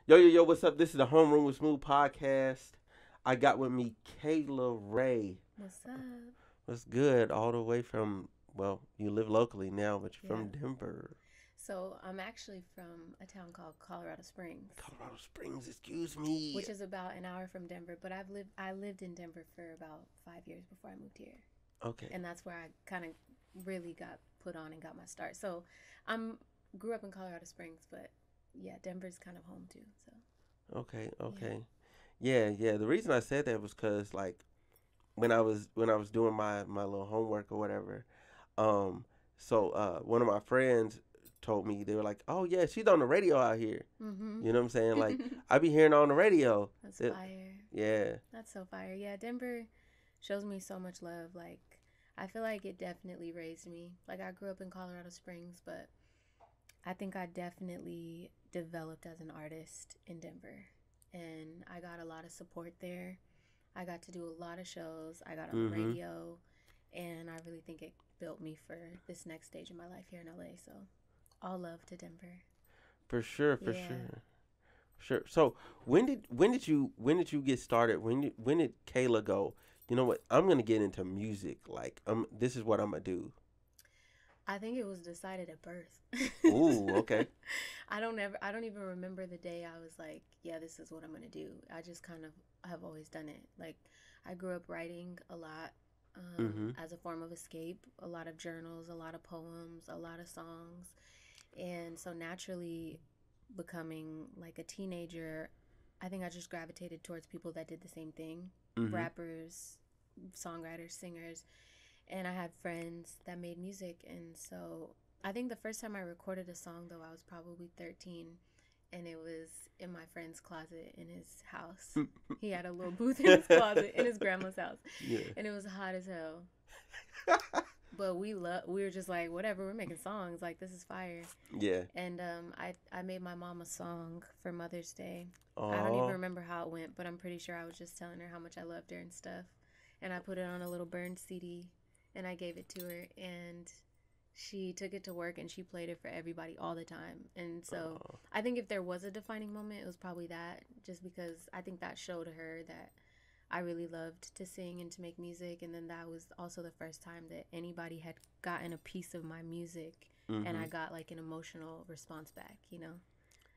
Yo, yo, yo, what's up? This is the Homeroom with Smooth podcast. I got with me Kayla Rae. What's up? What's good? All the way from, well, you live locally now, but you're Yeah. from Denver, So I'm actually from a town called Colorado Springs, Colorado Springs, excuse me. which is about an hour from Denver. But I lived in Denver for about 5 years before I moved here, Okay, and that's where I kind of really got put on and got my start. So I'm grew up in Colorado Springs, but yeah, Denver's kind of home too. So okay, yeah. okay. Yeah, yeah. The reason I said that was because, like, when I was doing my little homework or whatever, um, one of my friends told me, they were like, "Oh yeah, she's on the radio out here." Mhm. You know what I'm saying? Like, I be hearing her on the radio. That's It, fire. yeah. That's so fire. Yeah, Denver shows me so much love. Like I feel like it definitely raised me. Like I grew up in Colorado Springs, but I think I definitely developed as an artist in Denver. And I got a lot of support there. I got to do a lot of shows. I got on the Mm-hmm. radio. And I really think it built me for this next stage of my life here in LA. So all love to Denver. For sure, for Yeah. sure, sure. So when did you get started? When did Kayla go? You know what? I'm gonna get into music. Like, this is what I'm gonna do. I think it was decided at birth. Ooh, okay. I don't even remember the day I was like, yeah, this is what I'm going to do. I just kind of have always done it. Like I grew up writing a lot Mm-hmm. as a form of escape, a lot of journals, a lot of poems, a lot of songs. And so naturally becoming like a teenager, I think I just gravitated towards people that did the same thing. Mm-hmm. Rappers, songwriters, singers, and I had friends that made music. And so I think the first time I recorded a song, though, I was probably 13, and it was in my friend's closet in his house. He had a little booth in his closet in his grandma's house, Yeah. and it was hot as hell. But we were just like, whatever, we're making songs. Like, this is fire. Yeah. And I made my mom a song for Mother's Day. I don't even Oh. remember how it went, but I'm pretty sure I was just telling her how much I loved her and stuff. And I put it on a little burned CD and I gave it to her. And she took it to work and she played it for everybody all the time. And so Oh. I think if there was a defining moment, it was probably that, just because I think that showed her that I really loved to sing and to make music. And then that was also the first time that anybody had gotten a piece of my music and Mm-hmm. I got like an emotional response back, you know?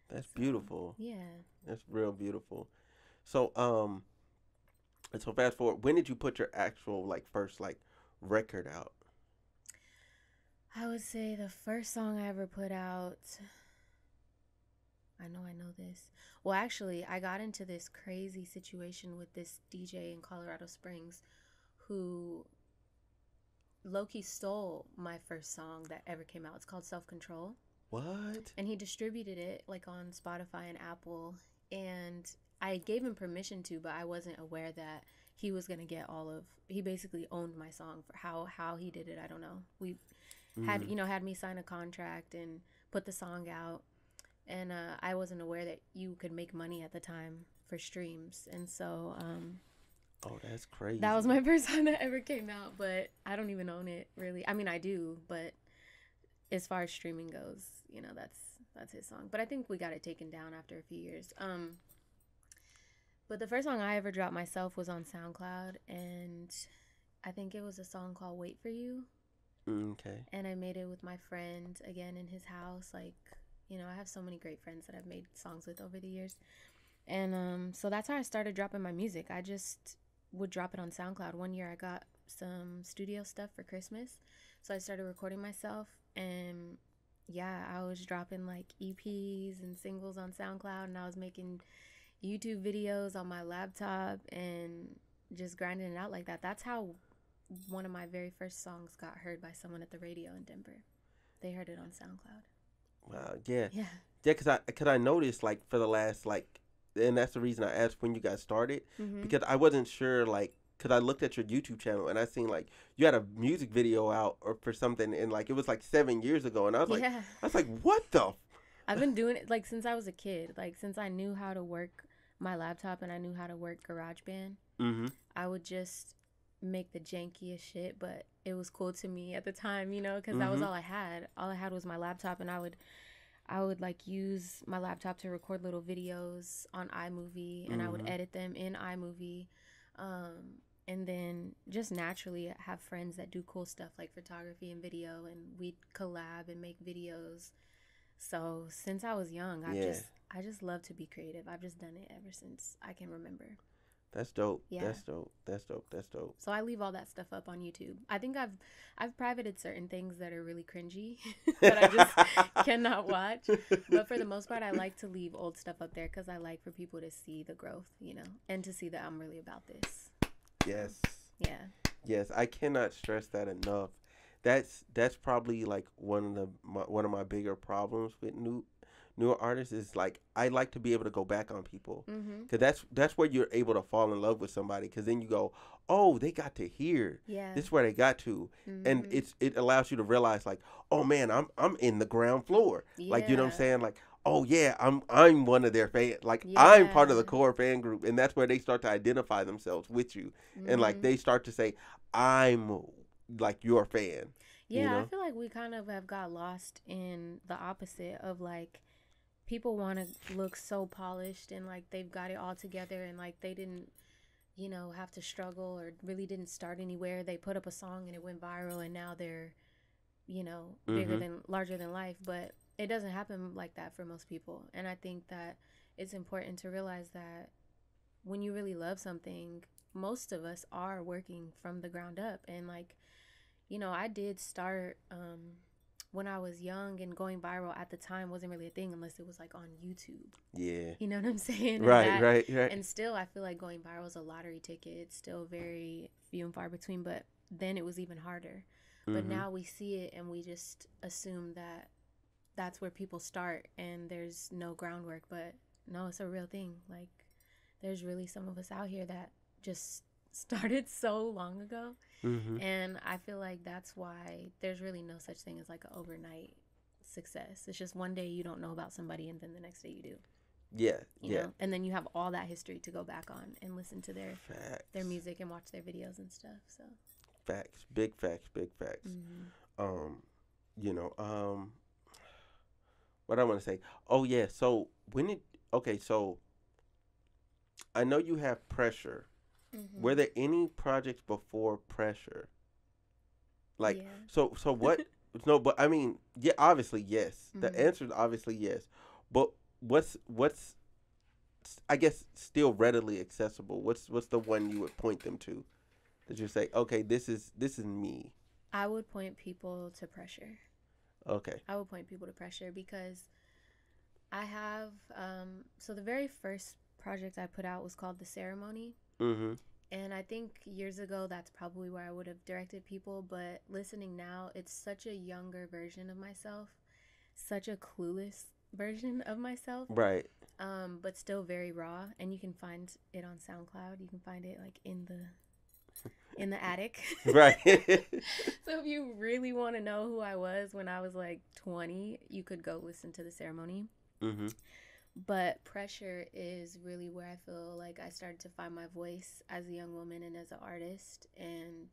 That's So, beautiful. yeah. That's real beautiful. So so fast forward. When did you put your actual like first like record out? I would say the first song I ever put out, I know this. Well, actually, I got into this crazy situation with this DJ in Colorado Springs who Loki stole my first song that ever came out. It's called Self Control. What? And he distributed it like on Spotify and Apple. And I gave him permission to, but I wasn't aware that he was gonna get all of. He basically owned my song. For how he did it, I don't know. We had Mm. had me sign a contract and put the song out, and I wasn't aware that you could make money at the time for streams, and so Oh, that's that was crazy. my first song that ever came out. But I don't even own it really. I mean, I do, but as far as streaming goes, that's his song. But I think we got it taken down after a few years. But the first song I ever dropped myself was on SoundCloud, and I think it was a song called "Wait for You," Okay. and I made it with my friend again in his house. Like, I have so many great friends that I've made songs with over the years, and so that's how I started dropping my music. I just would drop it on SoundCloud. One year I got some studio stuff for Christmas, so I started recording myself, and yeah, I was dropping like EPs and singles on SoundCloud, and I was making YouTube videos on my laptop and just grinding it out like that. That's how one of my very first songs got heard by someone at the radio in Denver. They heard it on SoundCloud. Wow. Yeah. Yeah. Yeah. Cause I noticed like for the last like, and that's the reason I asked when you guys started, Mhm. because I wasn't sure like. Cause I looked at your YouTube channel and I seen like you had a music video out or for something and like it was like 7 years ago and Yeah. I was like what the I've been doing it like since I was a kid. Like since I knew how to work my laptop and I knew how to work GarageBand, mm-hmm. I would just make the jankiest shit, but it was cool to me at the time, because that was Mm-hmm. all I had. All I had was my laptop, and I would like use my laptop to record little videos on iMovie, and I would Mm-hmm. edit them in iMovie. And then just naturally have friends that do cool stuff like photography and video, and we'd collab and make videos. So since I was young, Yeah. I just love to be creative. I've just done it ever since I can remember. That's dope. Yeah. That's dope. That's dope. That's dope. So I leave all that stuff up on YouTube. I think I've privated certain things that are really cringy that I just cannot watch. But for the most part, I like to leave old stuff up there because I like for people to see the growth, and to see that I'm really about this. So Yes. yeah. Yes. I cannot stress that enough. That's probably like one of my bigger problems with newer artists is like I like to be able to go back on people Mhm. because that's where you're able to fall in love with somebody because then you go, oh, they got to hear Yeah. this is where they got to, and Mhm. it allows you to realize like, oh man, I'm in the ground floor, like you know what I'm Yeah. saying, like oh yeah, I'm one of their fans, like I'm part of the Yeah. core fan group, and that's where they start to identify themselves with you, and like Mhm. they start to say I'm like your fan, you Yeah, I know. feel like we kind of have got lost in the opposite of like people want to look so polished and like they've got it all together and like they didn't, have to struggle or really didn't start anywhere. They put up a song and it went viral and now they're, bigger Mm-hmm. than larger than life, but it doesn't happen like that for most people. And I think that it's important to realize that when you really love something, most of us are working from the ground up and like I did start when I was young, and going viral at the time wasn't really a thing unless it was like on YouTube. Yeah. You know what I'm saying? And Right. that, Right. Right. and still, I feel like going viral is a lottery ticket. It's still very few and far between, but then it was even harder. But Mm-hmm. now we see it and we just assume that that's where people start and there's no groundwork. But no, it's a real thing. Like, there's really some of us out here that just started so long ago, Mm-hmm. and I feel like that's why there's really no such thing as like an overnight success. It's just one day you don't know about somebody and then the next day you do, Yeah. Yeah. And then you have all that history to go back on and listen to their Facts. music and watch their videos and stuff. So, Facts. Big facts. Big facts. mm-hmm. Um, you know, what I want to say. Oh yeah. So when it okay, so I know you have pressure. Were Mm-hmm. there any projects before pressure? Like Yeah. so what? No, but I mean, yeah, obviously yes. The Mm-hmm. answer is obviously yes. But what's I guess still readily accessible? What's the one you would point them to that you say, okay, this is me. I would point people to pressure. Okay. I would point people to pressure because I have so the very first project I put out was called The Ceremony. Mm-hmm. And I think years ago, that's probably where I would have directed people. But listening now, it's such a younger version of myself, such a clueless version of myself, Right. but still very raw. And you can find it on SoundCloud. You can find it like in the attic. Right. So if you really want to know who I was when I was like 20, you could go listen to The Ceremony. Mm-hmm. But pressure is really where I feel like I started to find my voice as a young woman and as an artist. And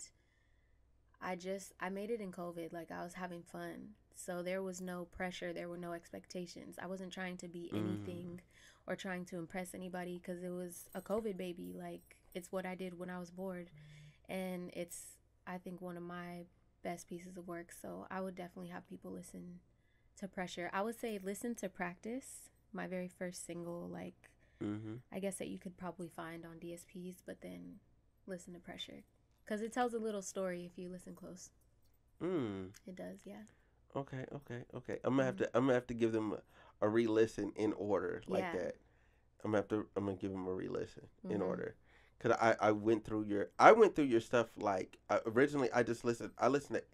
I made it in COVID. Like, I was having fun. So there was no pressure. There were no expectations. I wasn't trying to be Mm. anything or trying to impress anybody because it was a COVID baby. Like, it's what I did when I was bored. And it's, I think, one of my best pieces of work. So I would definitely have people listen to pressure. I would say listen to Practice, my very first single, like, Mm-hmm. I guess that you could probably find on DSPs, but then listen to Pressure because it tells a little story if you listen close. Mm. It does, yeah. Okay. Okay. Okay. Mm-hmm. I'm gonna have to give them a re-listen in order like Yeah. that. I'm gonna give them a re-listen in Mm-hmm. order. Cause I went through your stuff like originally I listened to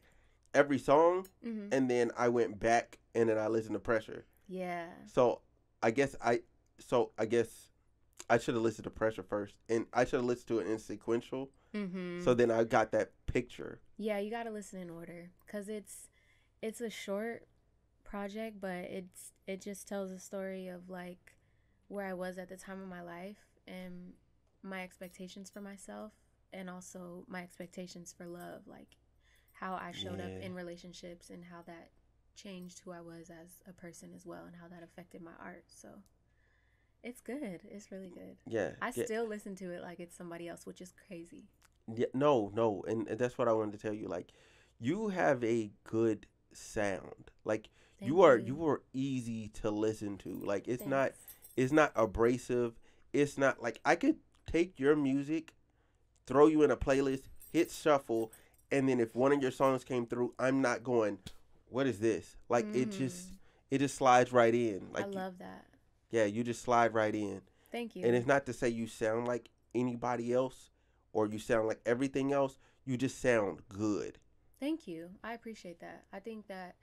every song, Mm-hmm. and then I went back and then I listened to Pressure. Yeah. So I guess I should have listened to Pressure first, and I should have listened to it in sequential. Mm-hmm. So then I got that picture. Yeah, you gotta listen in order because it's a short project, but it just tells a story of like where I was at the time of my life and my expectations for myself and also my expectations for love, like how I showed up Yeah. in relationships and how that changed who I was as a person as well and how that affected my art. So it's good. It's really good. Yeah, I yeah, still listen to it like it's somebody else, which is crazy. yeah. No, no, and that's what I wanted to tell you. Like, you have a good sound. Like, Thank you. you are easy to listen to. Like, Thanks. it's not abrasive. It's not like I could take your music, throw you in a playlist, hit shuffle, and then if one of your songs came through, I'm not going, what is this? Like, Mm, it just slides right in. I Like, love that. yeah, you just slide right in. Thank And you. it's not to say you sound like anybody else or you sound like everything else. You just sound good. Thank you. I appreciate that. I think that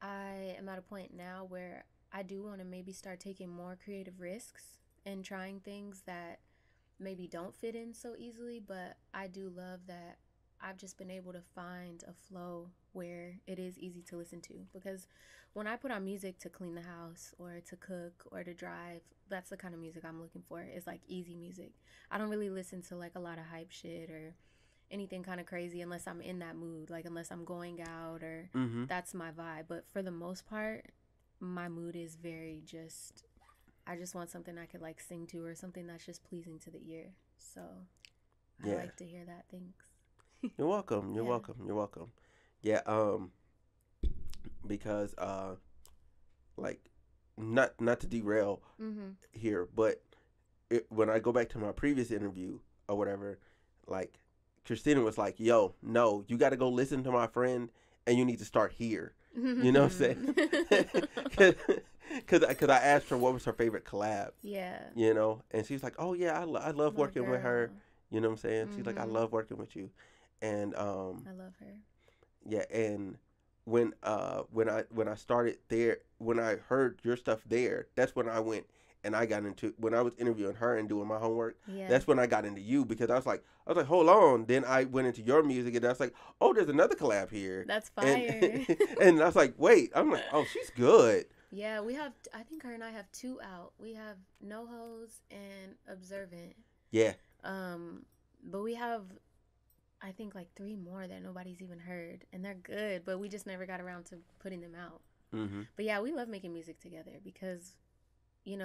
I am at a point now where I do want to maybe start taking more creative risks and trying things that maybe don't fit in so easily, but I do love that I've just been able to find a flow where it is easy to listen to. Because when I put on music to clean the house or to cook or to drive, that's the kind of music I'm looking for. It's like easy music. I don't really listen to like a lot of hype shit or anything kind of crazy unless I'm in that mood, like unless I'm going out or Mm-hmm. that's my vibe. But for the most part, my mood is very just I just want something I could like sing to or something that's just pleasing to the ear. So I Yeah. like to hear that. Thanks. You're welcome. You're Yeah. welcome. You're welcome. Yeah. Because like, not to derail Mhm. here, but when I go back to my previous interview or whatever, like, Christina was like, "Yo, no, you got to go listen to my friend, and you need to start here." You know what I'm saying? Because I asked her what was her favorite collab, Yeah. you know, and she's like, "Oh yeah, I love My working with her." girl. You know what I'm saying? She's like, "I Mhm. love working with you," and I love her. yeah, and when I started there, when I heard your stuff there, that's when I went and I got into when I was interviewing her and doing my homework. Yeah. That's when I got into you because I was like, hold on. Then I went into your music and I was like, oh, there's another collab here, That's and fire. and I was like, wait, I'm like, oh, she's good. Yeah, we have I think her and I have two out. We have No Hose and Observant. Yeah. Um but we have I think like three more that nobody's even heard, and they're good, but we just never got around to putting them out. Mhm. But yeah, we love making music together because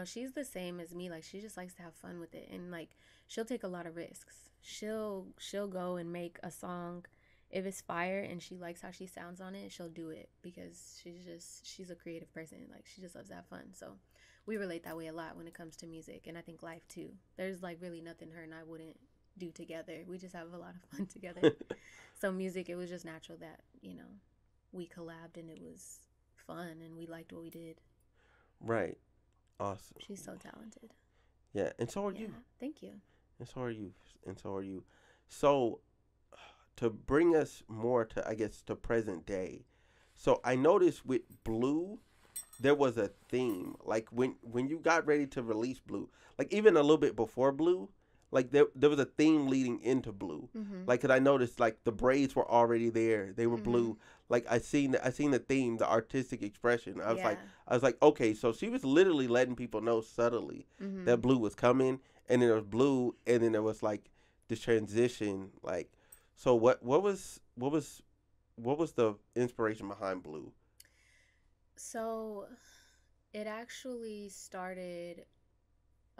she's the same as me. Like she just likes to have fun with it, and like she'll take a lot of risks. She'll go and make a song if it's fire and she likes how she sounds on it. She'll do it because she's a creative person. Like she just loves to have fun. So we relate that way a lot when it comes to music, and I think life too. There's like really nothing her and I wouldn't do together. We just have a lot of fun together. So music, it was just natural that we collabed and it was fun and we liked what we did. Right. Awesome. She's so talented. Yeah, and so are you. Yeah, thank you. And so are you. And so are you. So to bring us more to, I guess, to present day. So I noticed with Blue, there was a theme. Like when you got ready to release Blue, like even a little bit before Blue, like there was a theme leading into Blue. Mhm. Like, cause I noticed like the braids were already there. They were Mhm. blue. Like I seen the theme, the artistic expression. Yeah. I was like, okay, so she was literally letting people know subtly that Mhm. Blue was coming, and then there was Blue, and then there was like this transition. Like, so what was the inspiration behind Blue? So it actually started.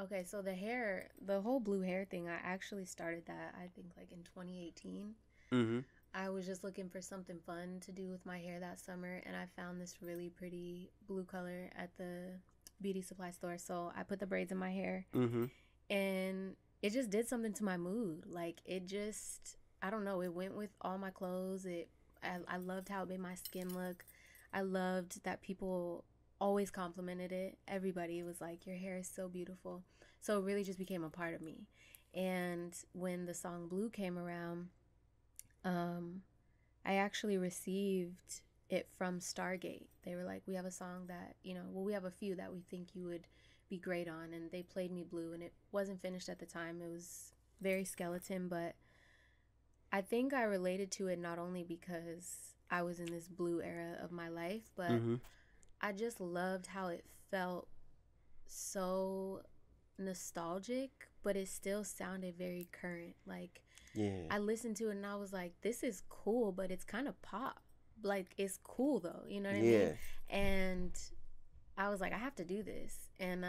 Okay, so the whole blue hair thing, I actually started that I think like in 2018. Mm-hmm. I was just looking for something fun to do with my hair that summer, and I found this really pretty blue color at the beauty supply store. So I put the braids in my hair, Mm-hmm. and it just did something to my mood. Like it just, I don't know, it went with all my clothes. I loved how it made my skin look. I loved that people always complimented it. Everybody was like, "Your hair is so beautiful." So it really just became a part of me. And when the song Blue came around, um, I actually received it from Stargate. They were like, "We have a song that, well, we have a few that we think you would be great on." And they played me Blue, and it wasn't finished at the time. It was very skeleton, but I think I related to it not only because I was in this blue era of my life, but Mm-hmm. I just loved how it felt so nostalgic, but it still sounded very current. Like Yeah. I listened to it and I was like, this is cool, but it's kind of pop. like it's cool though, you know what I mean? Yeah. And I was like, I have to do this. And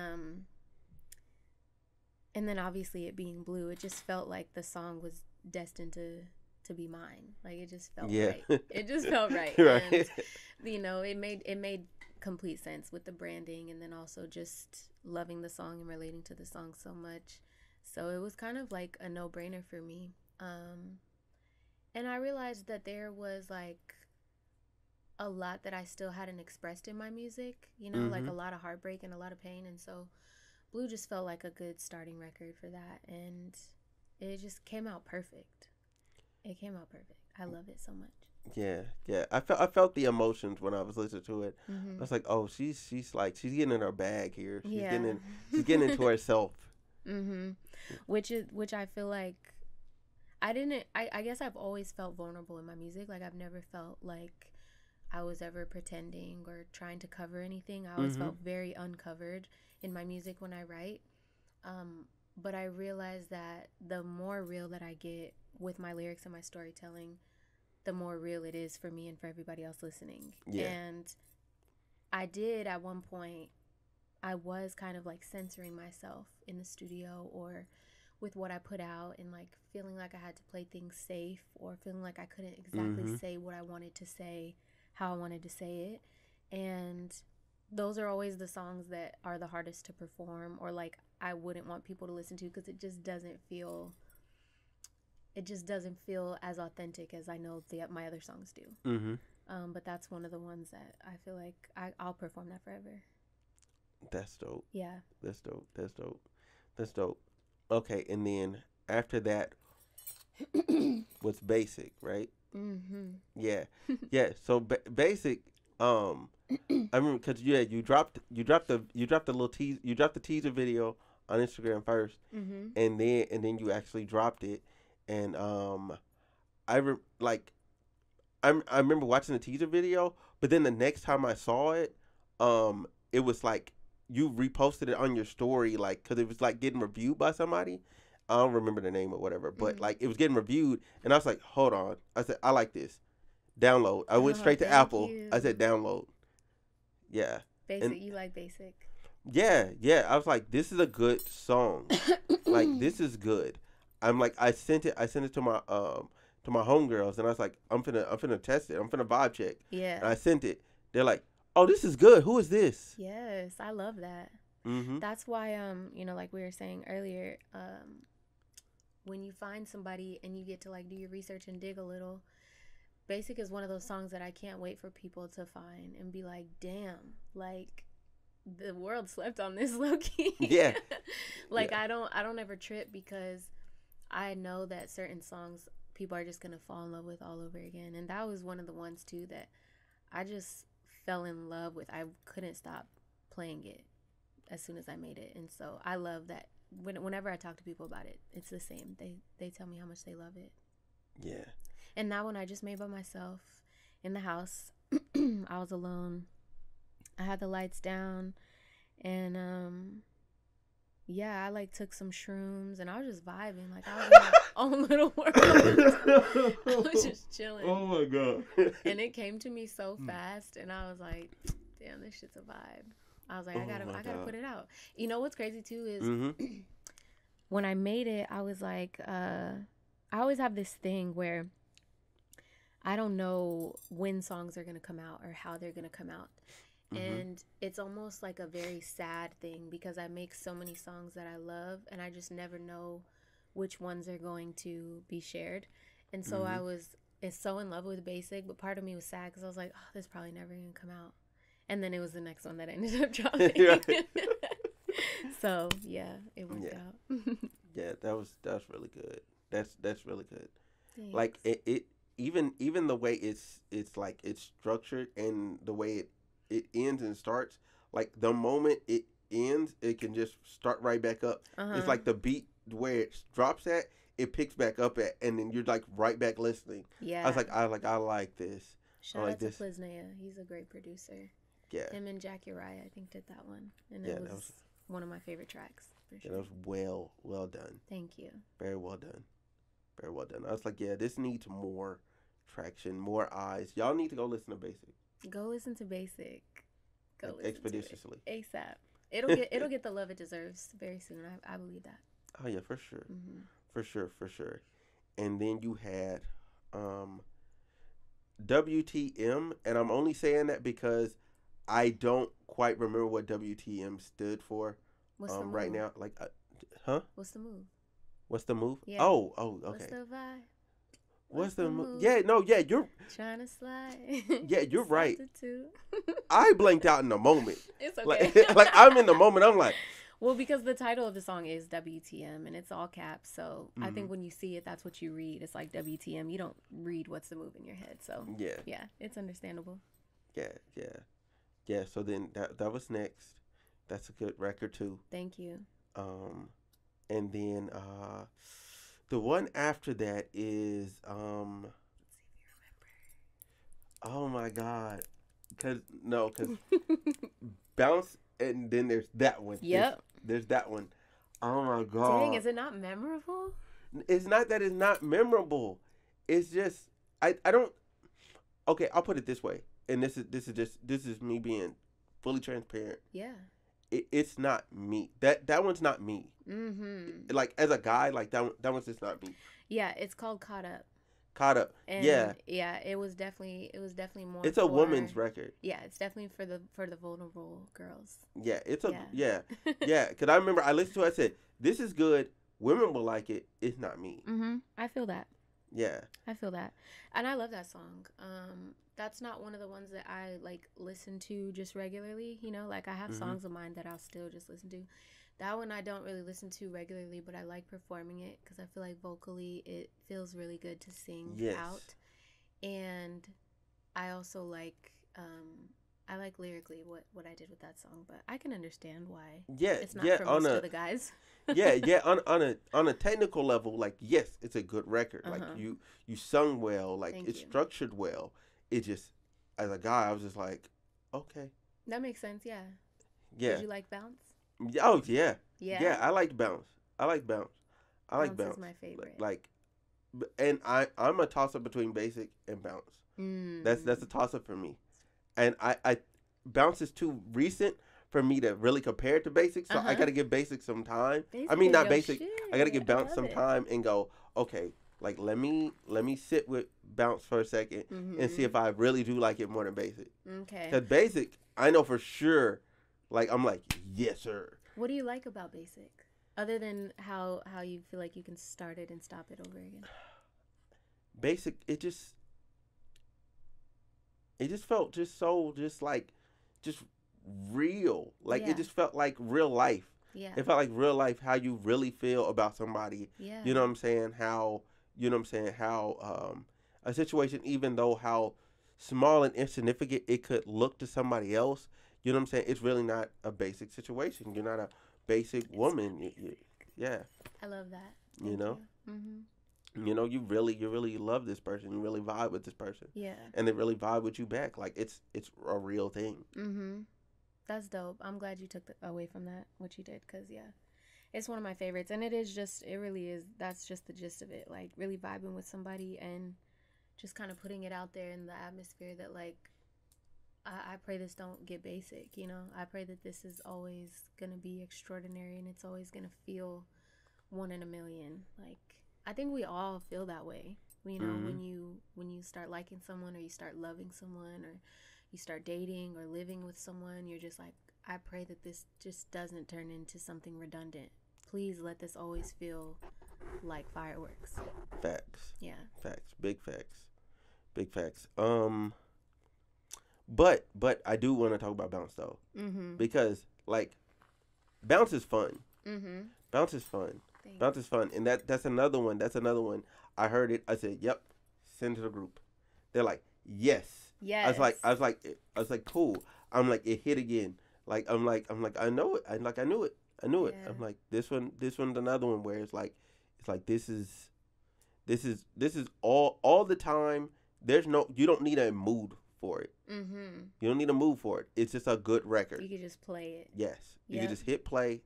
then obviously it being Blue, it just felt like the song was destined to be mine. Like it just felt Yeah. right. It just felt right. And Right. it made complete sense with the branding, and then also just loving the song and relating to the song so much. So it was kind of like a no-brainer for me. And I realized that there was like a lot that I still hadn't expressed in my music, like Mm-hmm. a lot of heartbreak and a lot of pain. And so Blue just felt like a good starting record for that. And it just came out perfect. It came out perfect. I love it so much. Yeah, yeah. I felt the emotions when I was listening to it. I Mm-hmm. was like, oh, she's like she's getting in her bag here. Yeah. She's getting into herself. Mm-hmm. Which I feel like I guess I've always felt vulnerable in my music. Like I've never felt like I was ever pretending or trying to cover anything. I always Mm-hmm. felt very uncovered in my music when I write. Um, but I realize that the more real that I get with my lyrics and my storytelling, the more real it is for me and for everybody else listening. Yeah. And I did at one point, I was kind of like censoring myself in the studio or with what I put out, and like feeling like I had to play things safe or feeling like I couldn't exactly Mm-hmm. say what I wanted to say, how I wanted to say it. And those are always the songs that are the hardest to perform, or like I wouldn't want people to listen to, because it just doesn't feel as authentic as I know my other songs do. Mm-hmm. But that's one of the ones that I feel like I'll perform that forever. That's dope. Yeah. That's dope. That's dope. That's dope. Okay, and then after that was basic, right? Mm-hmm. Yeah, yeah. So basic. I remember because you dropped the little tease you dropped the teaser video on Instagram first, Mm-hmm. and then you actually dropped it, and like I remember watching the teaser video, but then the next time I saw it, it was like you reposted it on your story, like because it was like getting reviewed by somebody. I don't remember the name or whatever, but Mm-hmm. like it was getting reviewed, and I was like, hold on. I said, I like this. Download. I went Oh, straight to thank Apple. I you. said, download. Yeah, and Basic. You like basic. yeah, yeah. I was like, this is a good song. Like this is good. I'm like, I sent it to my homegirls, and I was like, I'm finna test it. I'm finna vibe check, Yeah. and I sent it. They're like, oh, this is good. Who is this? Yes, I love that. Mm-hmm. That's why like we were saying earlier, when you find somebody and you get to like do your research and dig a little, Basic is one of those songs that I can't wait for people to find and be like, "Damn, like the world slept on this low key." Yeah, Like yeah. I don't ever trip, because I know that certain songs people are just going to fall in love with all over again. And that was one of the ones too that I just fell in love with. I couldn't stop playing it as soon as I made it. And so I love that whenever I talk to people about it, it's the same. They tell me how much they love it. Yeah. And that one I just made by myself in the house. I was alone. I had the lights down, and yeah, I like took some shrooms and I was just vibing. Like I was in my own little world. I was just chilling. Oh my god. And it came to me so fast, and I was like, damn, this shit's a vibe. I was like, Oh I my gotta put god. it out. You know what's crazy too is Mm-hmm. when I made it, I was like, I always have this thing where I don't know when songs are gonna come out or how they're gonna come out. Mm-hmm. And it's almost like a very sad thing, because I make so many songs that I love and I just never know which ones are going to be shared. And so Mm-hmm. I was so in love with Basic, but part of me was sad because I was like, oh, this is probably never gonna come out. And then it was the next one that I ended up dropping. Right. So yeah, it worked Yeah. out. Yeah. That's really good. That's really good. Like Thanks. it even the way it's like it's structured, and the way it ends and starts, like the moment it ends it can just start right back up. It's Uh-huh. like the beat where it drops at, it picks back up at, and then you're like right back listening. Yeah. I like this. I Shout like out to this. Plisnea. He's a great producer. Yeah. Him and Jackie Rae, I think, did that one. And Yeah, it that was was one of my favorite tracks, for yeah, that sure. was well done. Thank you. Very well done. Very well done. I was like, yeah, this needs more traction, more eyes. Y'all need to go listen to Basic. Go listen to Basic. Go Like, listen expeditiously. to it ASAP. It'll get the love it deserves very soon. I believe that. Oh yeah, for sure, Hmm. for sure, for sure. And then you had WTM, and I'm only saying that because I don't quite remember what WTM stood for. What's the Right move? now, like, huh? What's the move? What's the move? Yeah. Oh, What's okay. the vibe? What's What's the the move? move? Yeah, no, yeah, you're, Trying to slide. yeah, you're right. Substitute. I blanked out in the moment. It's Like, okay. like I'm in the moment. I'm like, Well, because the title of the song is WTM and it's all caps. So I mhm. think when you see it, that's what you read. It's like WTM. You don't read what's the move in your head. So Yeah, yeah, it's understandable. yeah, yeah, yeah. So then that was next. That's a good record too. Thank you. Um, and then the one after that is oh my god, cause no, cause bounce, and then there's that one. Yep. There's that one. Oh my Dang, god. is it not memorable? It's not that it's not memorable. It's just I don't. Okay, I'll put it this way, and this is me being fully transparent. Yeah. It's not me. That one's not me. Mm-hmm. Like as a guy, like that one's just not me. Yeah, it's called Caught Up. Caught up. Yeah, And yeah, it was definitely more it's a for woman's record. yeah, it's definitely for the vulnerable girls. Yeah, it's a Yeah. yeah. Cause I remember I listened to it. I said, "This is good. Women will like it. It's not me." Mm-hmm. I feel that. Yeah. I feel that. And I love that song. That's not one of the ones that I like listen to just regularly, like I have Mhm. songs of mine that I'll still just listen to. That one I don't really listen to regularly, but I like performing it because I feel like vocally it feels really good to sing Yes. out. And I also like I like lyrically what I did with that song, but I can understand why Yeah. it's not Yeah. for On most a of the guys. yeah. On a technical level, like yes, it's a good record. Like Uh-huh. you sung well. Like Thank it's you. structured well. It just as a guy, I was just like, okay, That makes sense, yeah. yeah. Did you like Bounce? Oh yeah. Yeah. Yeah. I liked bounce. I like bounce. I like Bounce is bounce. my favorite. Like, and I'm a toss up between basic and bounce. That's a Mm. toss up for me. And I bounce is too recent for me to really compare it to basic, so I Uh-huh. gotta give basic some time. I Basic mean, is not your basic. I gotta shit. give I bounce love some it. time and go. Okay, like let me sit with bounce for a second and see Mm-hmm. if I really do like it more than basic. Okay. Cause basic, I know for sure. Like I'm like yes sir. What do you like about Basic? Other than how you feel like you can start it and stop it over again. Basic, it just felt just so just real. Like Yeah. it just felt like real life. Yeah. It felt like real life, how you really feel about somebody. Yeah. You know what I'm saying? How you know what I'm saying? How a situation, even though how small and insignificant it could look to somebody else, you know what I'm saying? It's really not a basic situation. You're not a basic It's woman. not basic. Yeah, I love that. you Thank know. you. Mm-hmm. You really love this person. You really vibe with this person, Yeah. and they really vibe with you back. Like it's a real thing. Mm-hmm. That's dope. I'm glad you took away from that what you did, because yeah, it's one of my favorites, and it really is. That's just the gist of it. Like really vibing with somebody and just kind of putting it out there in the atmosphere that like I pray this don't get basic. I pray that this is always gonna be extraordinary and it's always gonna feel one in a million. Like I think we all feel that way. Hmm. When you start liking someone or you start loving someone or you start dating or living with someone, you're just like, I pray that this just doesn't turn into something redundant. Please let this always feel like fireworks. Facts. Yeah. Facts. Big facts. Big facts. But I do want to talk about bounce though, Mhm. because like bounce is fun. Mhm. Bounce is fun. Thanks. Bounce is fun, and that's another one. That's another one. I heard it. I said, "Yep." Send to the group. They're like, "Yes." Yes. I was like, cool. I'm like, it hit again. I'm like, I know it. I knew it. I knew it. Yeah. I'm like, this one's another one where it's like this is all the time. You don't need a mood for it. Mhm. You don't need a mood for it. It's just a good record. You could just play it. Yes, you can Yep. just hit play.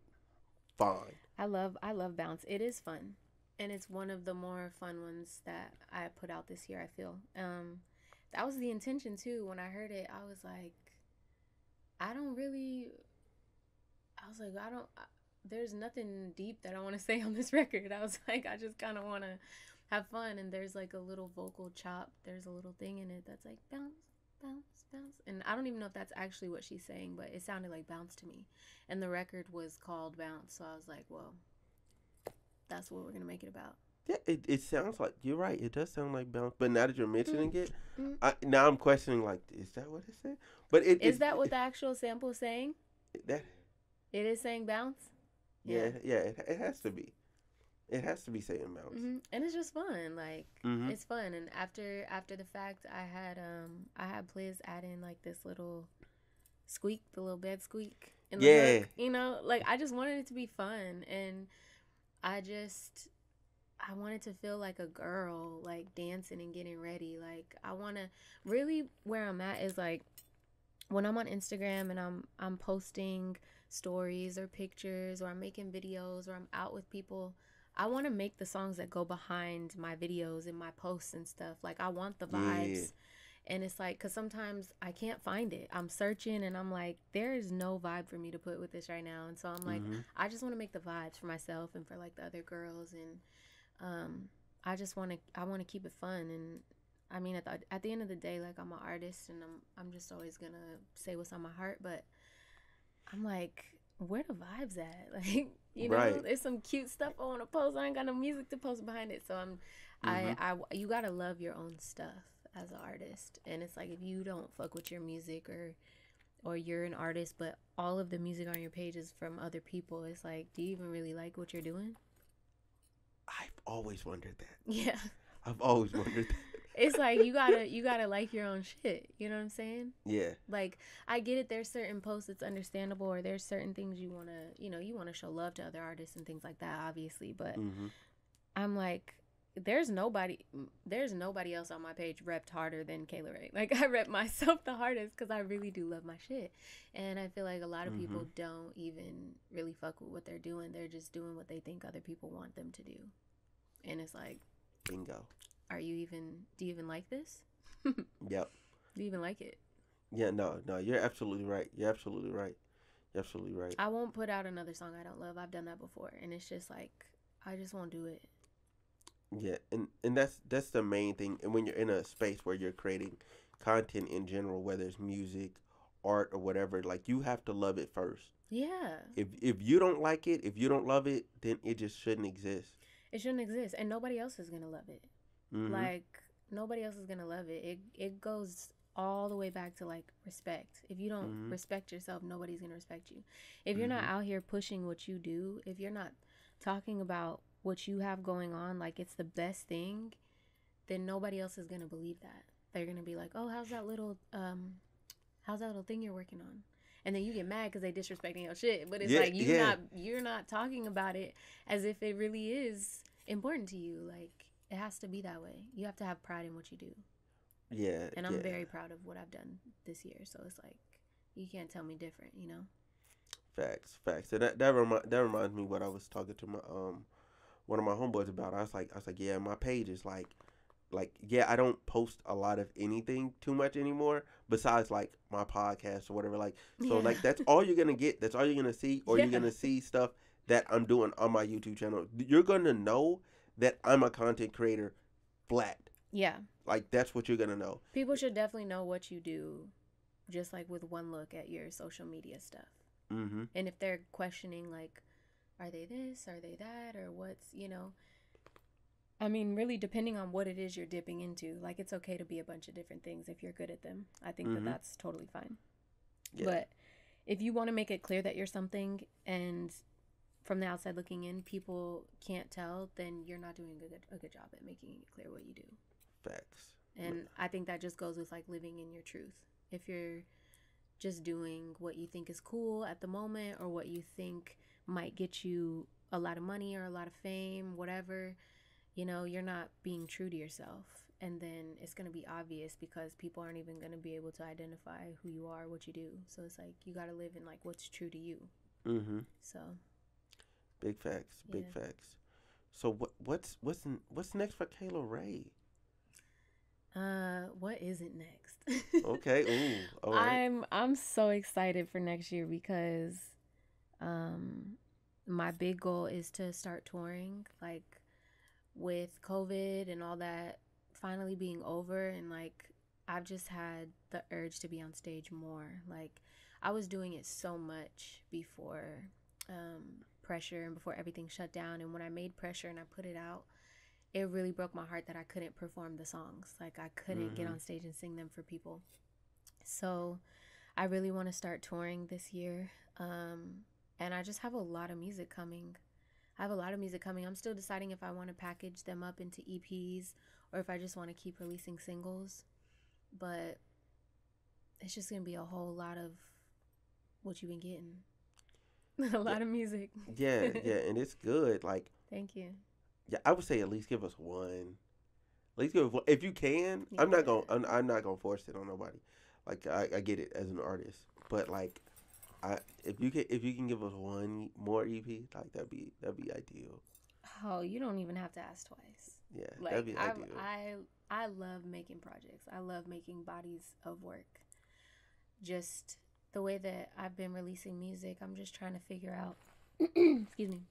Fine. I love bounce. It is fun. and it's one of the more fun ones that I put out this year. I feel that was the intention too. When I heard it, I was like, I don't really. I was like, I don't. There's nothing deep that I want to say on this record. I was like, I just kind of want to have fun. And there's like a little vocal chop. There's a little thing in it that's like bounce, bounce, bounce. And I don't even know if that's actually what she's saying, but it sounded like bounce to me. And the record was called Bounce. So I was like, well, that's what we're going to make it about. Yeah, it sounds like you're right. It does sound like bounce, but now that you're Mm, mentioning it, mm. now I'm questioning like, is that what it said? But Is that what the actual sample is saying? that It is saying bounce? yeah Yeah. yeah it has to be. It has to be saying bounce. And it's just fun. Like Mm-hmm. it's fun. And after the fact, I had Pliz add in like this little squeak, the little bed squeak in the Yeah. hook. You know, like I just wanted it to be fun, and I just I wanted to feel like a girl, like dancing and getting ready. Like I want to really where I'm at is like when I'm on Instagram and I'm posting stories or pictures or I'm making videos or I'm out with people, I want to make the songs that go behind my videos and my posts and stuff. Like I want the Yeah. vibes. And it's like, cause sometimes I can't find it. I'm searching and I'm like, there is no vibe for me to put with this right now. And so I'm like, Mm-hmm. I just want to make the vibes for myself and for like the other girls. And um, I want to keep it fun. And I mean, at the end of the day, like I'm an artist and I'm just always gonna say what's on my heart. But I'm like, where the vibes at? Like, you know, Right. there's some cute stuff I want to post. I ain't got no music to post behind it. So Mm-hmm. you gotta love your own stuff as an artist. And it's like if you don't fuck with your music or you're an artist, but all of the music on your page is from other people, it's like, do you even really like what you're doing? I've always wondered that. Yeah. I've always wondered that. It's like you gotta like your own shit. You know what I'm saying? Yeah. Like I get it. There's certain posts it's understandable, or there's certain things you wanna you wanna show love to other artists and things like that, obviously. But Mm-hmm. I'm like, there's nobody else on my page repped harder than Kayla Rae. Like I rep myself the hardest because I really do love my shit, and I feel like a lot of Mm-hmm. people don't even really fuck with what they're doing. They're just doing what they think other people want them to do, and it's like, Bingo. do you even like this? Yep. Do you even like it? Yeah. No. No. You're absolutely right. You're absolutely right. You're absolutely right. I won't put out another song I don't love. I've done that before, and it's just like I just won't do it. Yeah. And that's the main thing. And when you're in a space where you're creating content in general, whether it's music, art, or whatever, like you have to love it first. Yeah, If you don't like it, if you don't love it, then it just shouldn't exist. it shouldn't exist, and nobody else is gonna love it. Mm-hmm. Like nobody else is gonna love it. It goes all the way back to like respect. If you don't Mm-hmm. respect yourself, nobody's gonna respect you. If you're not Mm-hmm. out here pushing what you do, if you're not talking about what you have going on like it's the best thing, then nobody else is gonna believe that. They're gonna be like, "Oh, how's that little thing you're working on?" And then you get mad because they disrespecting your shit. But it's Yeah. like Yeah. you're not talking about it as if it really is important to you. Like it has to be that way. You have to have pride in what you do. Yeah. And I'm Yeah. very proud of what I've done this year. So it's like you can't tell me different, you know? Facts. Facts. And that reminds me what I was talking to my one of my homeboys about. I was like, yeah, my page is like yeah, I don't post a lot of anything too much anymore besides like my podcast or whatever. Like so Yeah. like that's all you're gonna get. That's all you're gonna see, or you're Yeah. gonna see stuff that I'm doing on my YouTube channel. You're gonna know that I'm a content creator flat. Yeah. Like that's what you're gonna know. People should definitely know what you do just like with one look at your social media stuff. Mm-hmm. And if they're questioning like are they this, are they that, or what's. I mean, really depending on what it is you're dipping into. Like it's okay to be a bunch of different things if you're good at them. I think that Mm-hmm. that's totally fine. Yeah. But if you want to make it clear that you're something and from the outside looking in, people can't tell, then you're not doing a good job at making it clear what you do. Facts. And I think that just goes with like living in your truth. If you're just doing what you think is cool at the moment or what you think might get you a lot of money or a lot of fame, whatever, you're not being true to yourself. And then it's going to be obvious because people aren't even going to be able to identify who you are, what you do. So it's like you got to live in like what's true to you. Mm-hmm. So, Big facts. Big yeah. facts. So what's next for Kayla Rae? What isn't next? Okay. Ooh. All right. I'm so excited for next year because um my big goal is to start touring, like with COVID and all that finally being over, and like I've just had the urge to be on stage more. Like I was doing it so much before Pressure and before everything shut down, and when I made Pressure and I put it out, it really broke my heart that I couldn't perform the songs. Like I couldn't get Mm-hmm. on stage and sing them for people. So I really want to start touring this year. And I just have a lot of music coming. I have a lot of music coming. I'm still deciding if I want to package them up into EPs or if I just want to keep releasing singles. But it's just going to be a whole lot of what you've been getting. A Yeah. lot of music. Yeah. Yeah. And it's good. Like, Thank you. yeah, I would say at least give us one. At least give us one. If you can. Yeah. I'm not gonna force it on nobody. Like I get it as an artist, but like if you can give us one more EP, like that'd be ideal. Oh, you don't even have to ask twice. Yeah, that'd Like be ideal. I love making projects. I love making bodies of work. Just the way that I've been releasing music, I'm just trying to figure out excuse me.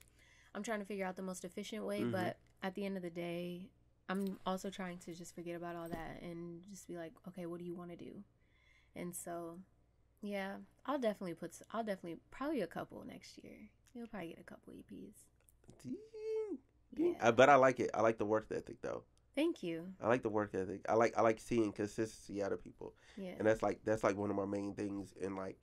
I'm trying to figure out the most efficient way, Mm-hmm. but at the end of the day, I'm also trying to just forget about all that and just be like, okay, what do you want to do? And so, yeah, I'll definitely probably a couple next year. You'll probably get a couple EPs. Ding, ding. Yeah. But I like it. I like the work ethic though. Thank you. I like the work ethic. I like seeing consistency out of people, Yeah. and that's like one of my main things in like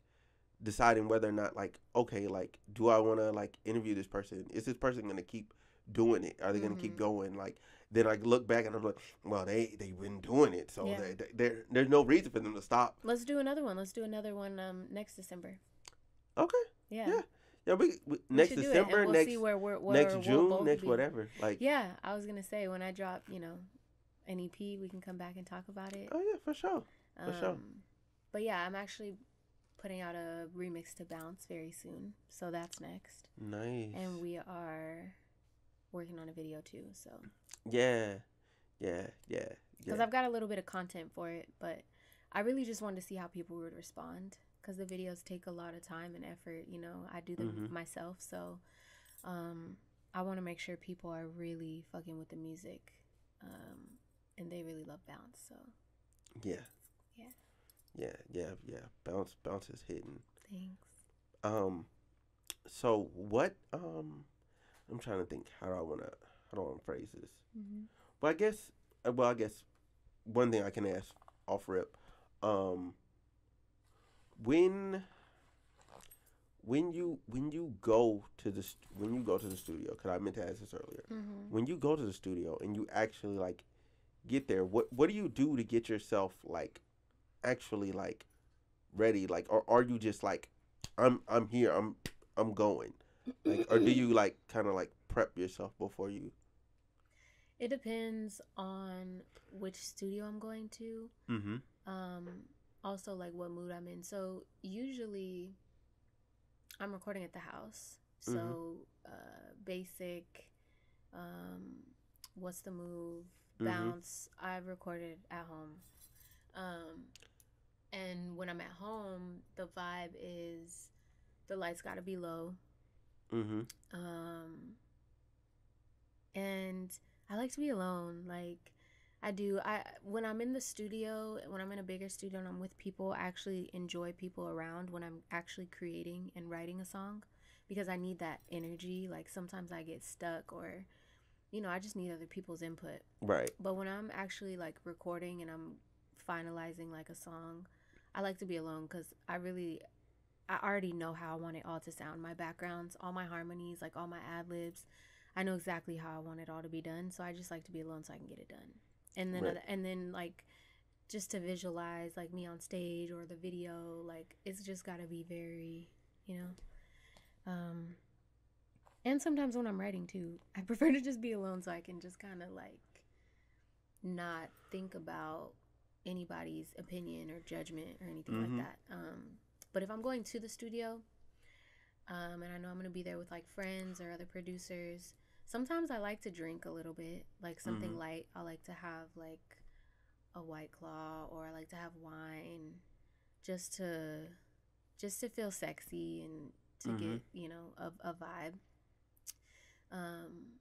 deciding whether or not like okay like do I want to like interview this person? Is this person gonna keep doing it? Are they gonna keep Mhm. going? Like then I look back and I'm like, well they've been doing it, so Yeah. there's no reason for them to stop. Let's do another one. Let's do another one next December. Okay, Yeah. yeah, yeah. We Next should do it and December, we'll see where next we'll June, both next be. whatever. Like Yeah, I was gonna say when I drop, an EP, we can come back and talk about it. oh yeah, for sure, for sure. But yeah, I'm actually putting out a remix to Bounce very soon, so that's next. Nice. And we are working on a video too, so Yeah, yeah, yeah, because yeah. I've got a little bit of content for it, but I really just wanted to see how people would respond because the videos take a lot of time and effort. I do them Mhm. myself, so um, I want to make sure people are really fucking with the music, and they really love Bounce. So Yeah. yeah, Yeah. Bounce is hitting. thanks. Um. So what? I'm trying to think. How do I wanna phrase this? Mm-hmm. But I guess. Well, I guess one thing I can ask off rip. Um. When when you go to when you go to the studio, because I meant to ask this earlier. Mm-hmm. When you go to the studio and you actually like get there, what do you do to get yourself like actually like ready? Like, or are you just like, I'm here, I'm going, like, or do you like kind of like prep yourself before you? It depends on which studio I'm going to. Mm-hmm. Um, Also, like what mood I'm in. So usually, I'm recording at the house. Mm-hmm. So basic. Um, what's the move? Mm-hmm. Bounce. I've recorded at home. Um, and when I'm at home, the vibe is the lights got to be low. Mm-hmm. Um, and I like to be alone. Like I do. I When I'm in the studio, when I'm in a bigger studio and I'm with people, I actually enjoy people around when I'm actually creating and writing a song because I need that energy. Like sometimes I get stuck or I just need other people's input. Right. But when I'm actually like recording and I'm finalizing like a song, I like to be alone cuz I already know how I want it all to sound. My backgrounds, all my harmonies, like all my ad libs. I know exactly how I want it all to be done. So I just like to be alone so I can get it done. Right. And then like just to visualize like me on stage or the video, like it's just got to be very, you know. And sometimes when I'm writing too, I prefer to just be alone so I can just kind of like not think about anybody's opinion or judgment or anything like Mm-hmm. that. But if I'm going to the studio, and I know I'm gonna be there with like friends or other producers, Sometimes I like to drink a little bit, like something Mhm. light. I like to have like a white claw, or I like to have wine just to just to feel sexy and to Mhm. get, a vibe. Um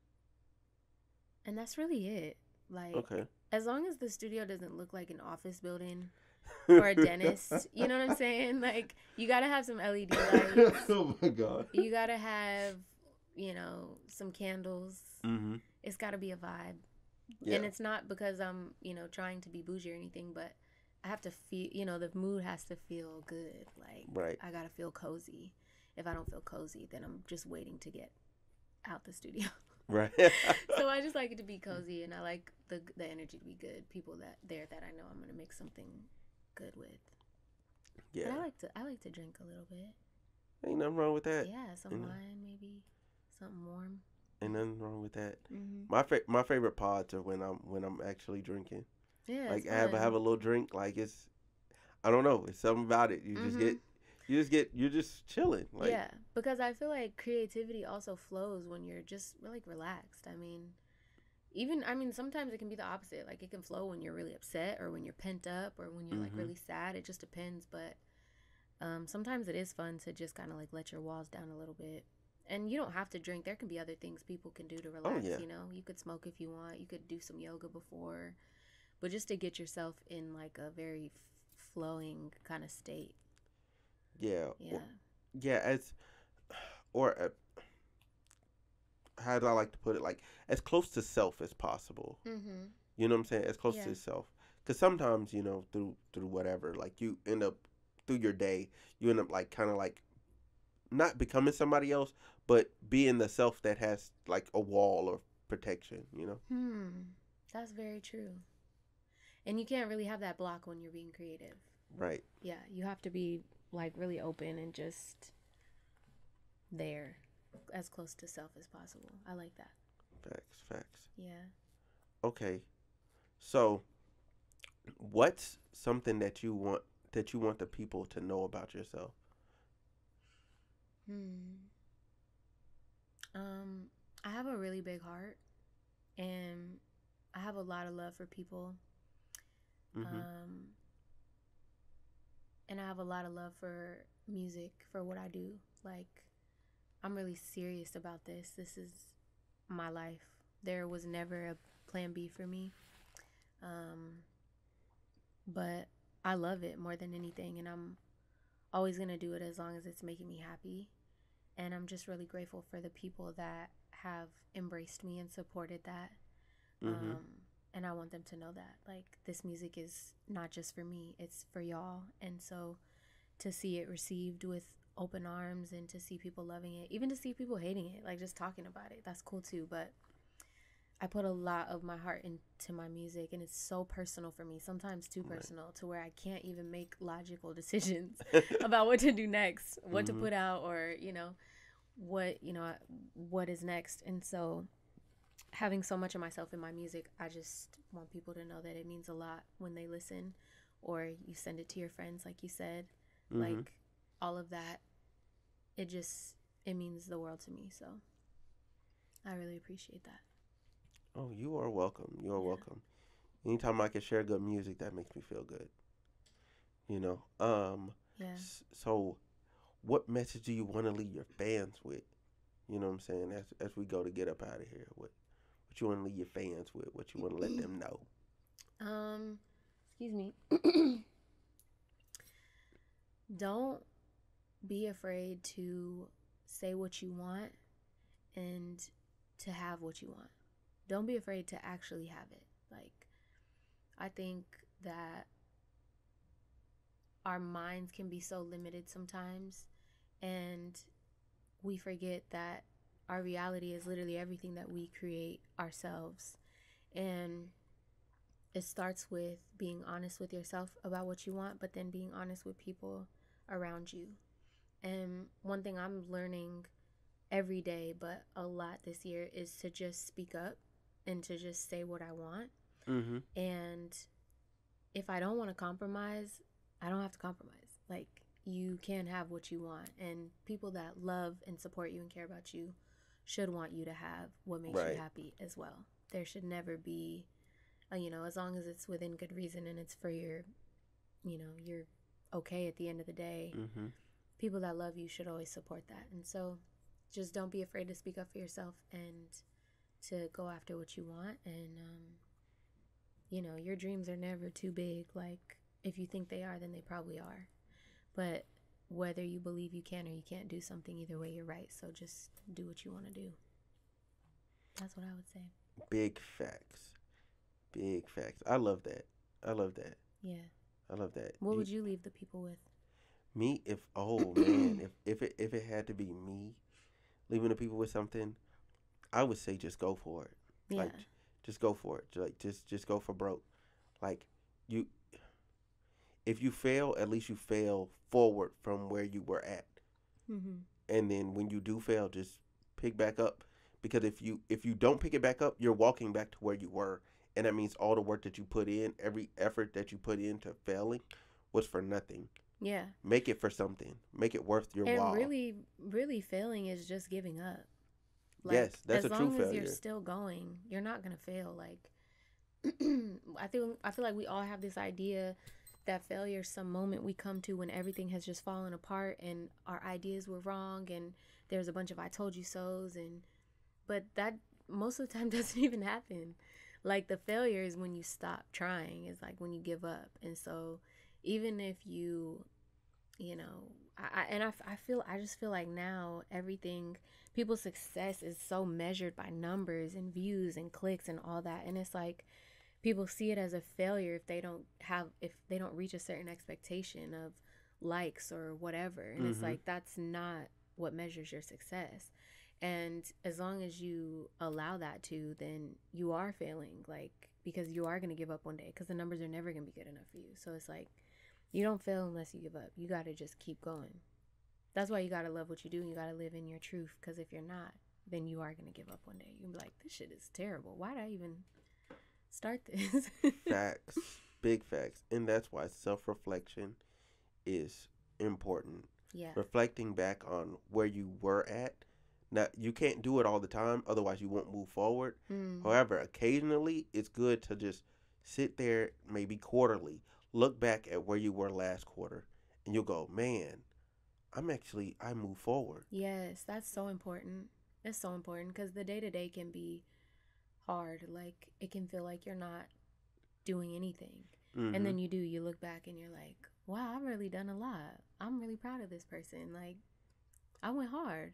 and that's really it. Like, Okay. as long as the studio doesn't look like an office building or a dentist, you know what I'm saying? Like, you got to have some LED lights. Oh my god. You got to have, some candles. Mhm. It's got to be a vibe. And Yeah. it's not because I'm, trying to be bougie or anything, but I have to feel, the mood has to feel good. Like, Right. I got to feel cozy. If I don't feel cozy, then I'm just waiting to get out the studio. Right. So I just like it to be cozy, and I like the energy to be good. People that I know I'm gonna make something good with. But Yeah. I like to drink a little bit. Ain't nothing wrong with that. Yeah, some You know, wine maybe, something warm. ain't nothing wrong with that. Mhm. My favorite pods are when I'm actually drinking. Yeah, it's Like have fun. a little drink. Like it's I don't know. It's something about it. Mhm. You're just chilling. Like Yeah, because I feel like creativity also flows when you're just like relaxed. I mean sometimes it can be the opposite. Like it can flow when you're really upset or when you're pent up or when you're like mhm. really sad. It just depends, but sometimes it is fun to just kind of like let your walls down a little bit. And you don't have to drink. There can be other things people can do to Oh relax, yeah. You could smoke if you want. You could do some yoga before. But just to get yourself in like a very flowing kind of state. Yeah. Yeah. Yeah, as or how do I like to put it? Like as close to self as possible. Mhm. You know what I'm saying? As close Yeah. to self. Because sometimes through whatever, like you end up through your day, you end up like kind of like not becoming somebody else, but being the self that has like a wall of protection. You know? Hmm. That's very true. And you can't really have that block when you're being creative. Right. Yeah, you have to be like really open and just there, as close to self as possible. I like that. Facts. Facts. Yeah. Okay. So, what's something that you want the people to know about yourself? Hmm. Um, I have a really big heart, and I have a lot of love for people. Mm-hmm. Um, and I have a lot of love for music, for what I do. Like, I'm really serious about this. This is my life. There was never a plan B for me. Um, but I love it more than anything, and I'm always going to do it as long as it's making me happy. And I'm just really grateful for the people that have embraced me and supported that. Mm-hmm. And I want them to know that, like, this music is not just for me, it's for y'all. And so to see it received with open arms and to see people loving it, even to see people hating it, like just talking about it, that's cool too. But I put a lot of my heart into my music, and it's so personal for me, sometimes too Right. personal to where I can't even make logical decisions about what to do next, what to Mm-hmm. put out, or, what, what is next. And so having so much of myself in my music, I just want people to know that it means a lot when they listen, or you send it to your friends, like you said. Mm-hmm. Like, all of that, it just, it means the world to me. So I really appreciate that. Oh, you are welcome. You are Yeah. welcome. Anytime I can share good music, that makes me feel good. You know. Yeah. So, what message do you want to leave your fans with? You know what I'm saying? As we go to get up out of here, what you want to leave your fans with? What you want to let them know? um Excuse me. Don't be afraid to say what you want and to have what you want. Don't be afraid to actually have it. Like, I think that our minds can be so limited sometimes, and we forget that our reality is literally everything that we create ourselves. And it starts with being honest with yourself about what you want, but then being honest with people around you. And one thing I'm learning every day, but a lot this year, is to just speak up and to just say what I want. Mm-hmm. And if I don't want to compromise, I don't have to compromise. Like, you can have what you want, and people that love and support you and care about you should want you to have what makes you Right. happy as well. There should never be, as long as it's within good reason and it's for your, you're okay at the end of the day. Mm-hmm. People that love you should always support that. And so just don't be afraid to speak up for yourself and to go after what you want. And, your dreams are never too big. Like, if you think they are, then they probably are. But whether you believe you can or you can't do something, either way, you're right. So just do what you want to do. That's what I would say. Big facts. Big facts. I love that. I love that. Yeah. I love that. What would you leave the people with? Me, if oh man, if it had to be me leaving the people with something, I would say just go for it. Yeah. Like, just go for it. Like, just go for broke. Like, you, if you fail, at least you fail forward from where you were at. Mm-hmm. And then when you do fail, just pick back up. Because if you don't pick it back up, you're walking back to where you were, and that means all the work that you put in, every effort that you put into failing, was for nothing. Yeah. Make it for something. Make it worth your And while. really, really failing is just giving up. Like, yes, that's a true as long as failure. you're still going, you're not gonna fail. Like, I feel like we all have this idea that failure is some moment we come to when everything has just fallen apart and our ideas were wrong and there's a bunch of I told you so's, but that most of the time doesn't even happen. Like, the failure is when you stop trying. It's like when you give up. And so even if I just feel like now everything, people's success is so measured by numbers and views and clicks and all that. And it's like people see it as a failure if they don't reach a certain expectation of likes or whatever. And it's like, that's not what measures your success. And as long as you allow that to, then you are failing, like, because you are going to give up one day because the numbers are never going to be good enough for you. So it's like, you don't fail unless you give up. You got to just keep going. That's why you got to love what you do and you got to live in your truth, because if you're not, then you are going to give up one day. You'll be like, this shit is terrible. Why did I even start this? Facts. Big facts. And that's why self-reflection is important. Yeah. Reflecting back on where you were at. Now, you can't do it all the time, otherwise you won't move forward. However, occasionally it's good to just sit there, maybe quarterly, look back at where you were last quarter, and you'll go, man, I move forward. Yes, that's so important. It's so important because the day-to-day can be hard. Like, it can feel like you're not doing anything. And then you look back and you're like, wow, I've really done a lot. I'm really proud of this person. Like, I went hard.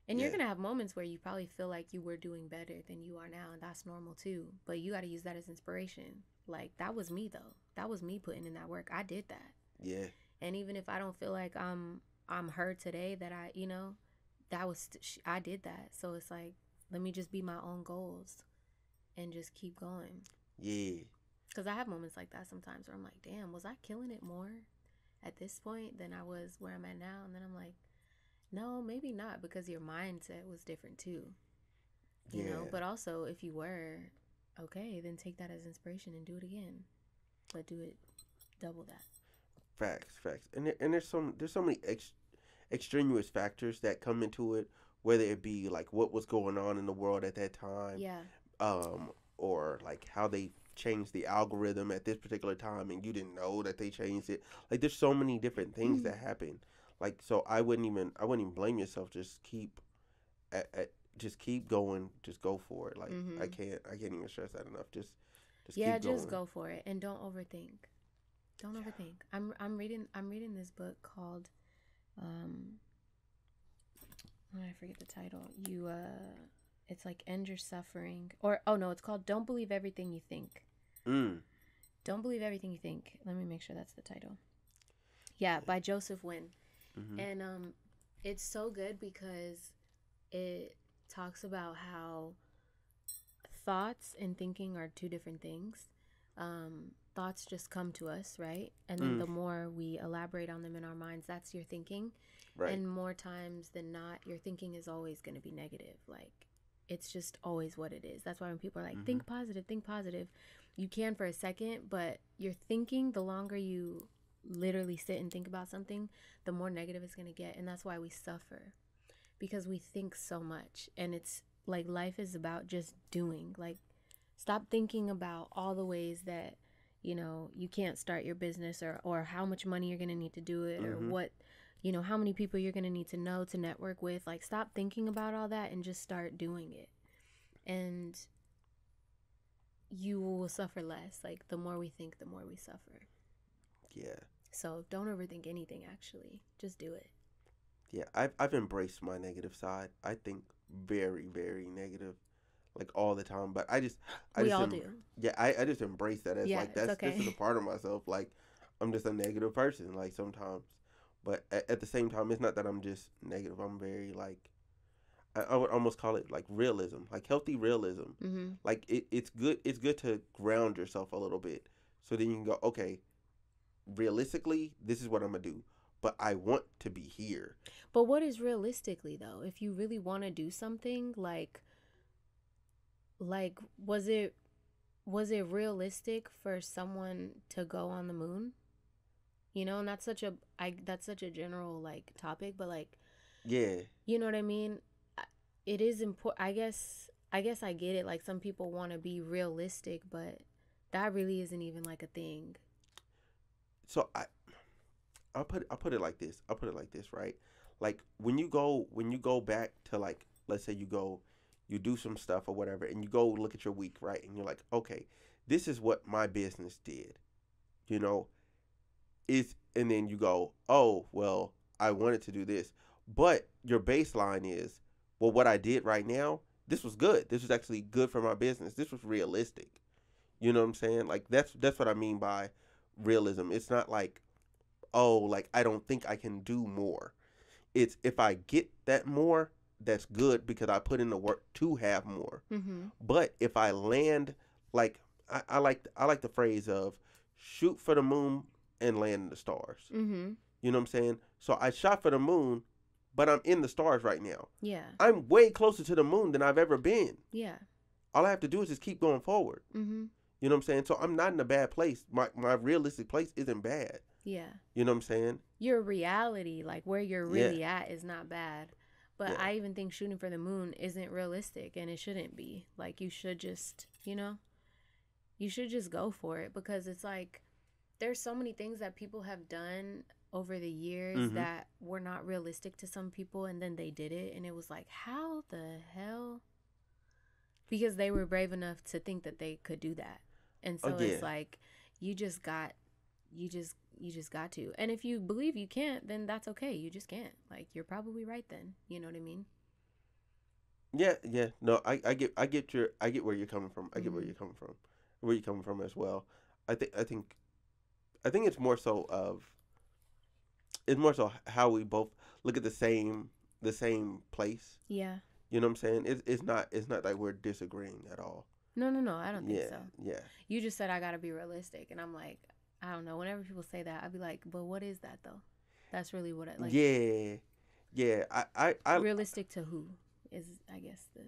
And you're going to have moments where you probably feel like you were doing better than you are now, and that's normal too. But you got to use that as inspiration. Like, that was me though. That was me putting in that work. I did that. Yeah. And even if I don't feel like I'm her today, that I did that. So it's like, let me just be my own goals and just keep going. Yeah. Because I have moments like that sometimes where I'm like, damn, was I killing it more at this point than I was where I'm at now? And then I'm like, no, maybe not, because your mindset was different too. You know, but also if you were, okay, then take that as inspiration and do it again. But do it double that. Facts. And there's so many extraneous factors that come into it, whether it be like what was going on in the world at that time. Yeah. Or like how they changed the algorithm at this particular time and you didn't know that they changed it. Like, there's so many different things that happen. Like, so I wouldn't even blame yourself. Just keep just keep going. Just go for it. Like, I can't even stress that enough. Just keep going. Just go for it and don't overthink. Don't overthink. I'm reading this book called I forget the title. It's like End Your Suffering, or no, it's called Don't Believe Everything You Think. Don't Believe Everything You Think. Let me make sure that's the title. Yeah, by Joseph Wynn. And it's so good because it talks about how thoughts and thinking are two different things. Thoughts just come to us, right? And then the more we elaborate on them in our minds, that's your thinking. Right. And more times than not, your thinking is always going to be negative. Like, it's just always what it is. That's why when people are like, think positive, you can for a second, but your thinking, the longer you literally sit and think about something, the more negative it's going to get. And that's why we suffer, because we think so much, and it's like life is about just doing. Like, stop thinking about all the ways that, you know, you can't start your business, or how much money you're going to need to do it, or Mm-hmm. what, you know, how many people you're going to need to know to network with. Like, stop thinking about all that and just start doing it. And you will suffer less. Like, the more we think, the more we suffer. Yeah. So don't overthink anything, actually. Just do it. Yeah. I've embraced my negative side. I think very, very negative, like all the time. But I We just all am. do. Yeah. I just embrace that as Yeah, like it's this is a okay. part of myself. Like I'm just a negative person. Like sometimes, but at the same time, it's not that I'm just negative. I'm very like I would almost call it like realism, like healthy realism. Mm-hmm. Like it's good. It's good to ground yourself a little bit, so then you can go, okay, realistically, this is what I'm gonna do, but I want to be here. But what is realistically, though? If you really want to do something, like was it realistic for someone to go on the moon? You know, and that's such a general like topic, but like, Yeah, you know what I mean? It is important. I guess I get it. Like, some people want to be realistic, but that really isn't even like a thing. so I'll put it like this. I'll put it like this, right? Like when you go back to like let's say you do some stuff or whatever and you go look at your week, right? And you're like, okay, this is what my business did. You know, is and then you go, "Oh, well, I wanted to do this." But your baseline is, "Well, what I did right now, this was good. This was actually good for my business. This was realistic." You know what I'm saying? Like that's what I mean by realism. It's not like, "Oh, like I don't think I can do more." It's if I get that more, that's good because I put in the work to have more. Mm-hmm. But if I land like I like the phrase of shoot for the moon and land in the stars. Mm-hmm. You know what I'm saying? So I shot for the moon, but I'm in the stars right now. Yeah. I'm way closer to the moon than I've ever been. Yeah. All I have to do is just keep going forward. Mm-hmm. You know what I'm saying? So I'm not in a bad place. My realistic place isn't bad. Yeah. You know what I'm saying? Your reality, like where you're Yeah. really at, is not bad. But Yeah. I even think shooting for the moon isn't realistic, and it shouldn't be. Like, you should just, you should just go for it, because it's like there's so many things that people have done over the years Mhm. that were not realistic to some people, and then they did it, and it was like, how the hell? Because they were brave enough to think that they could do that. And Oh so yeah. it's like, you just got you just got to. And if you believe you can't, then that's okay. You just can't. Like, you're probably right then. You know what I mean? Yeah. Yeah. No, I get where you're coming from. I get where Mm-hmm. you're coming from. Where you're coming from as well. I think it's more so how we both look at the same place. Yeah. You know what I'm saying? It's not like we're disagreeing at all. No, no, no. I don't think Yeah, so. yeah, You just said I got to be realistic. And I'm like, I don't know. Whenever people say that, I'd be like, but what is that, though? That's really what I like. yeah, yeah. Realistic to who is, I guess, the.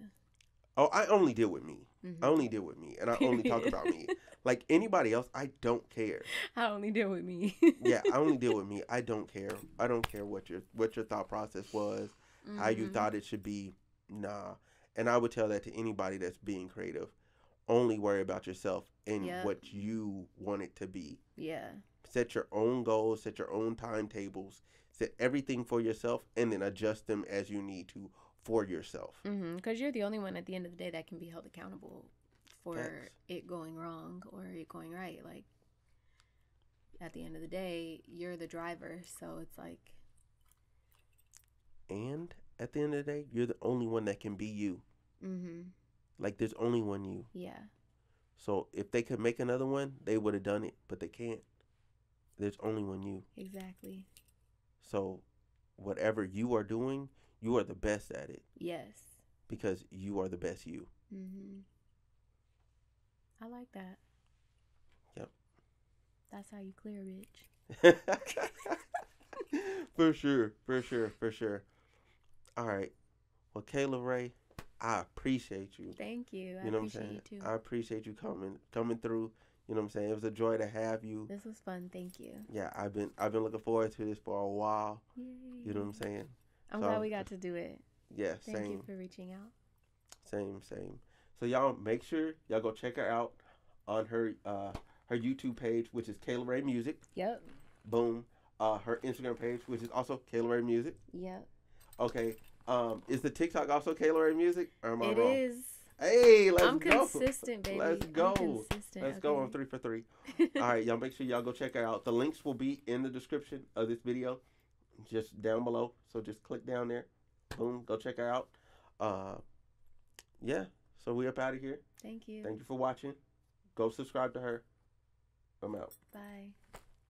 Oh, I only deal with me. I Mm-hmm. only deal with me, and I only talk Period. about me. Like anybody else, I don't care. I only deal with me. Yeah, I only deal with me. I don't care. I don't care what your thought process was, how you Mm-hmm. thought it should be. Nah, and I would tell that to anybody that's being creative. Only worry about yourself and Yep. what you want it to be. Yeah. Set your own goals, set your own timetables, set everything for yourself, and then adjust them as you need to for yourself. Because you're the only one at the end of the day that can be held accountable for Facts. it going wrong or it going right. Like, at the end of the day, you're the driver. So it's like, And at the end of the day, you're the only one that can be you. mm-hmm. Like there's only one you. Yeah. So if they could make another one, they would have done it, but they can't. There's only one you. Exactly. So whatever you are doing, you are the best at it Yes. because you are the best you. Mm-hmm. I like that. Yep. That's how you clear, bitch. For sure, for sure, for sure. All right. Well, Kayla Rae, I appreciate you. Thank you. I You know what I'm appreciate saying? you too. I appreciate you coming through. You know what I'm saying? It was a joy to have you. This was fun. Thank you. Yeah, I've been looking forward to this for a while. Yay. You know what I'm saying? I'm So glad we got to do it. Yeah, Thank you same, for reaching out. same. So y'all make sure y'all go check her out on her YouTube page, which is Kayla Rae Music. Yep. Boom. Her Instagram page, which is also Kayla Rae Music. Yep. Okay. Is the TikTok also Kayla Rae Music? Or am I It wrong? is. Hey, let's I'm go. consistent, Let's baby. I'm go. consistent. Let's go. I'm Okay. 3 for 3. All right, y'all make sure y'all go check her out. The links will be in the description of this video, just down below. So just click down there. Boom. Go check her out. Uh, yeah. So we up out of here. Thank you. Thank you for watching. Go subscribe to her. I'm out. Bye.